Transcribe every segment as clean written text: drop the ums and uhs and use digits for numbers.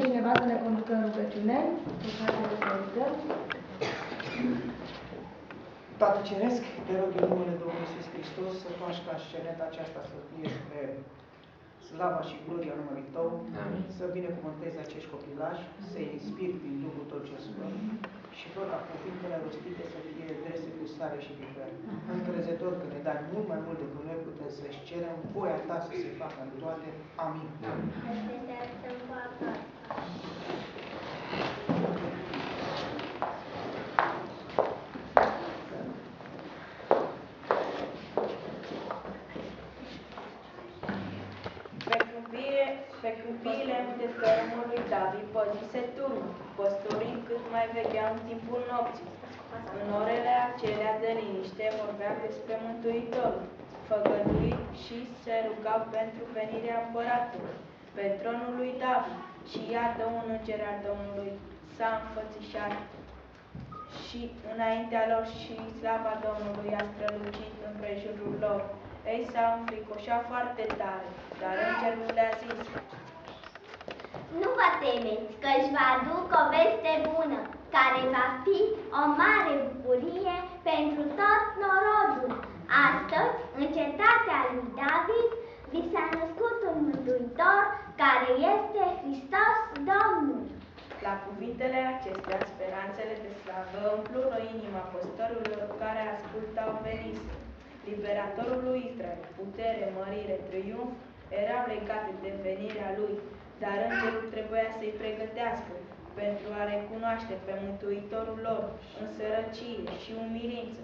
cineva să ne conducă în rugăciune? Tată Ceresc, te rog în numele Domnului Iisus Hristos să faci ca sceneta aceasta să fie spre slava și gloria numelui Tău, să binecuvântezi acești copilași, să-i inspiri prin Duhul Tău cel Sfânt și fă ca cuvintele rostite să fie drese cu sare și piper. Încrezător că ne dai mult mai mult decât noi putem să-și cerem, voia Ta să se facă în toate. Amin. Pe câmpiile de tărâmul lui David păzise turnul, păstorii cât mai vegheau în timpul nopții. În orele acelea de liniște vorbeau despre Mântuitorul, făgăduit și se rugau pentru venirea împăratului pe tronul lui David. Și iată un înger al Domnului s-a înfățișat și înaintea lor și slava Domnului a strălucit împrejurul lor. Ei s-au înfricoșat foarte tare, dar îngerul le-a zis: Nu vă temeți, că își va aduc o veste bună, care va fi o mare bucurie pentru tot norodul. Astăzi, în cetatea lui David, vi s-a născut un mântuitor, care este Hristos Domnul. La cuvintele acestea, speranțele de slavă umplură inima păstorilor care ascultau venise. Liberatorul lui Israel, putere, mărire, triumf, erau legate de venirea lui, dar îngerul trebuia să-i pregătească pentru a recunoaște pe Mântuitorul lor în sărăcie și umilință.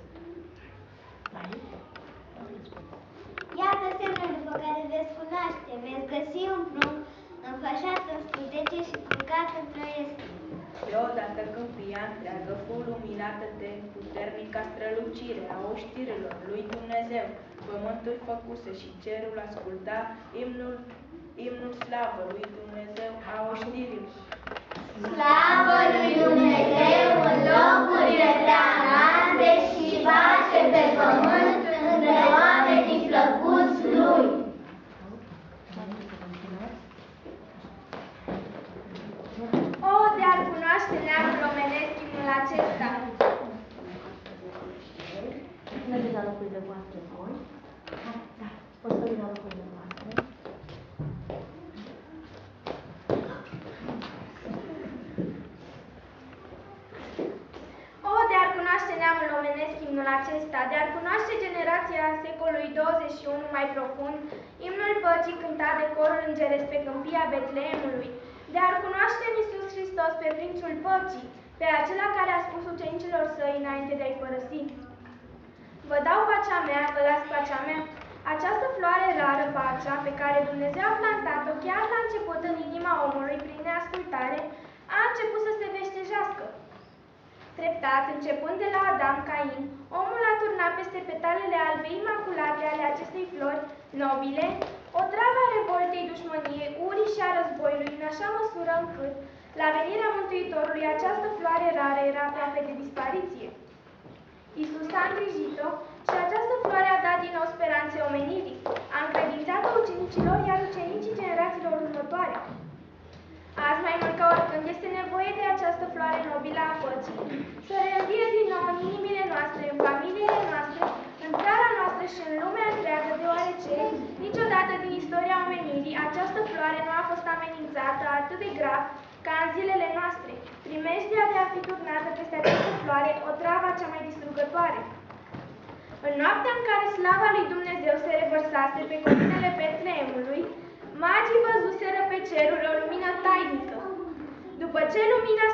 Iată semnul după care veți cunoaște, veți găsi un prunc înfășat în scutece și culcat într-o iestie. Deodată câmpia întreagă fu luminată de puternica strălucire a oștirilor lui Dumnezeu. Pământul făcuse și cerul asculta imnul slavă lui Dumnezeu a oștirilor. Slavă lui Dumnezeu în locurile prea înalte și pace pe pământ între oamenii plăcuți lui. O, de-ar cunoaște neamul omenesc imnul acesta! Mergeți la locurile voastre voi. Da, păstorii la locurile voastre. O, de-ar cunoaște neamul omenesc imnul acesta, de-ar cunoaște generația secolului 21 mai profund, imnul păcii cântat de corul îngeresc pe câmpia Betleemului, de-ar cunoaște în Iisus Hristos pe Prințul Păcii, pe acela care a spus ucenicilor săi înainte de a-i părăsi: Vă dau pacea mea, vă las pacea mea. Această floare rară, pacea, pe care Dumnezeu a plantat-o chiar la început în inima omului prin neascultare, a început să se veștejească. Treptat, începând de la Adam Cain, omul a turnat peste petalele albe imaculate ale acestei flori nobile o travă a revoltei, dușmăniei, urii și a războiului, în așa măsură încât, la venirea Mântuitorului, această floare rară era aproape de dispariție. Iisus a îngrijit-o și această floare a dat din nou speranțe omenirii. A încredințat-o ucenicilor, iar ucenicii generațiilor următoare. Azi, mai mult ca oricând, este nevoie de această floare nobilă a păcii, să reînvie din nou în inimile noastre, în familiile noastre, în țara noastră și în lumea întreagă, deoarece niciodată din istoria omenirii această floare nu a fost amenințată atât de grav ca în zilele noastre. Primejdea de a fi turnată peste această floare o travă cea mai distrugătoare. În noaptea în care slava lui Dumnezeu se revărsase pe colinele Betleemului, magii văzuseră pe ceruri o lumină tainică. După ce lumina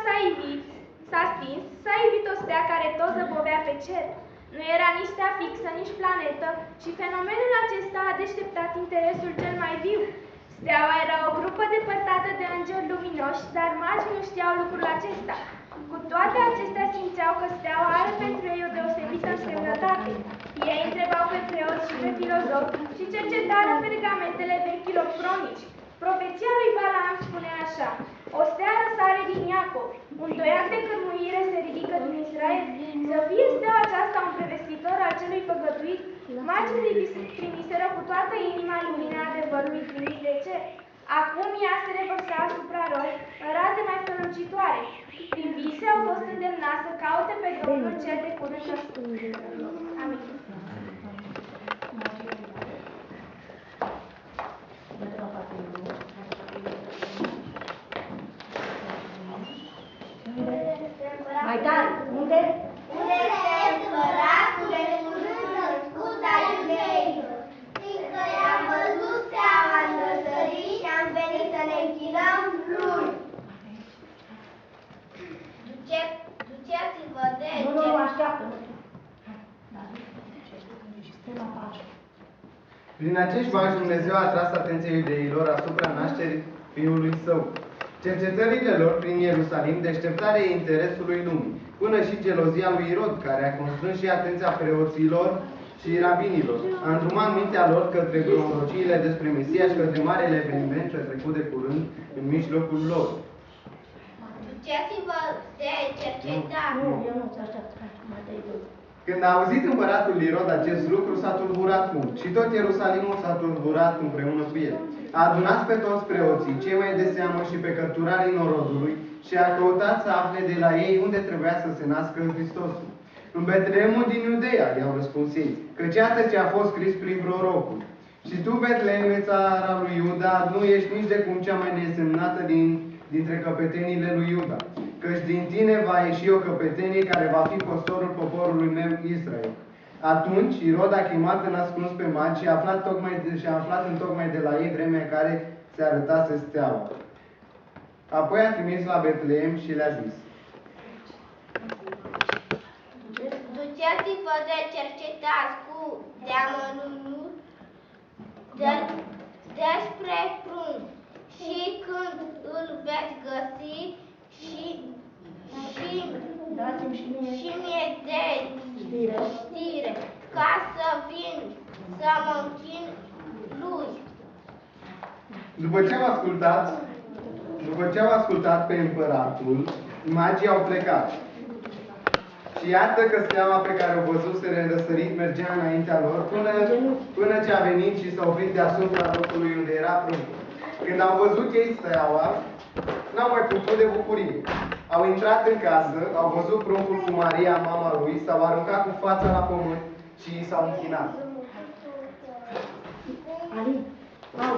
s-a stins, s-a ivit o stea care tot zăbovea pe cer. Nu era nici stea fixă, nici planetă și fenomenul acesta a deșteptat interesul cel mai viu. Steaua era o grupă depărtată de îngeri luminoși, dar magii nu știau lucrul acesta. Cu toate acestea simțeau că steaua are pentru ei o deosebită însemnătate. Ei întrebau pe preoți și pe filozofi și cercetară pergamentele vechilor cronici. Profeția lui Balaam spune așa: o stea răsare din Iacov, un toiac de cărmuire se ridică din Israel. Să fie steaua aceasta un prevestitor al celui făgăduit. Magii primiseră cu toată inima lumina adevărului primit de cer. Acum ea se revărsa asupra lor, în îndemna să caute pe Domnul cel de curând. Amin. Mai tare, unde? Unde este împăratul de curând născut al iudeilor? Fiindcă i-am văzut steaua în răsărit și am venit să ne închinăm lui. Duceți-vă de Nu, așteaptă. Prin acești bani Dumnezeu a atras atenția iudeilor asupra nașterii Fiului Său. Cercetările lor prin Ierusalim, deșteptarea interesului lumii, până și gelozia lui Irod, care a constrâns și atenția preoților și rabinilor, a îndrumat mintea lor către prorociile despre Mesia și către marele eveniment ce a trecut de curând în mijlocul lor. Duceți-vă de cercetare. Nu, eu nu, așteaptă, mai dai două. Când a auzit împăratul Irod acest lucru, s-a tulburat mult și tot Ierusalimul s-a tulburat împreună cu el. A adunat pe toți preoții, cei mai de seamă și pe cărturarii norodului și a căutat să afle de la ei unde trebuia să se nască Hristosul. În Betleemul din Iudeea, i-au răspuns ei, căci iată ce a fost scris prin prorocul. Și tu, Betleeme, țara lui Iuda, nu ești nici de cum cea mai nesemnată dintre căpetenile lui Iuda, căci din tine va ieși o căpetenie care va fi păstorul poporului meu Israel. Atunci Irod a chemat în ascuns pe magi și a aflat întocmai de la ei vremea care se arătase steaua. Apoi a trimis la Betleem și le-a zis: Duceți-vă de cercetați cu deamănunul despre prunc și când îl veți găsi Dați-mi și mie de știre, ca să vin să mă închin lui. După ce au ascultat pe împăratul, magii au plecat. Și iată că steaua pe care o văzuseră în răsărit mergea înaintea lor până ce a venit și s-a oprit deasupra locului unde era pruncul. Când au văzut ei steaua, n-au mai putut de bucurie. Au intrat în casă, au văzut pruncul cu Maria, mama lui, s-au aruncat cu fața la pământ și s-au închinat. Alin, au.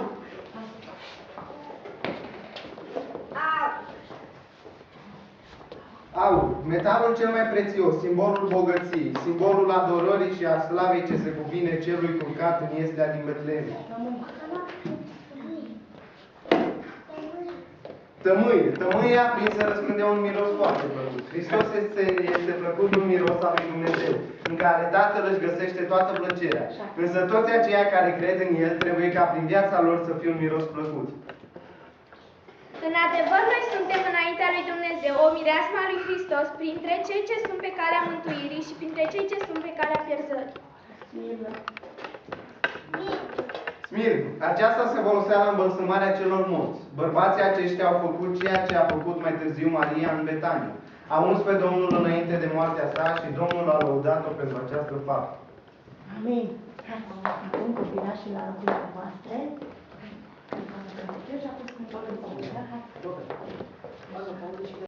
Aur, metalul cel mai prețios, simbolul bogăției, simbolul adorării și a slavei ce se cuvine celui culcat în iestea din Betleem. Tămâia aprinsă răspândea un miros foarte plăcut. Hristos este plăcut un miros al lui Dumnezeu, în care Tatăl își găsește toată plăcerea. Însă toți aceia care cred în El trebuie ca prin viața lor să fie un miros plăcut. În adevăr, noi suntem înaintea lui Dumnezeu, o mireasmă a lui Hristos, printre cei ce sunt pe calea mântuirii și printre cei ce sunt pe calea pierzării. Smirn, aceasta se folosea la îmbălsămarea celor morți. Bărbații aceștia au făcut ceea ce a făcut mai târziu Maria în Betania. A uns pe Domnul înainte de moartea sa și Domnul a lăudat-o pentru această faptă. Amin. Acum copilașii la locurile voastre. Și acum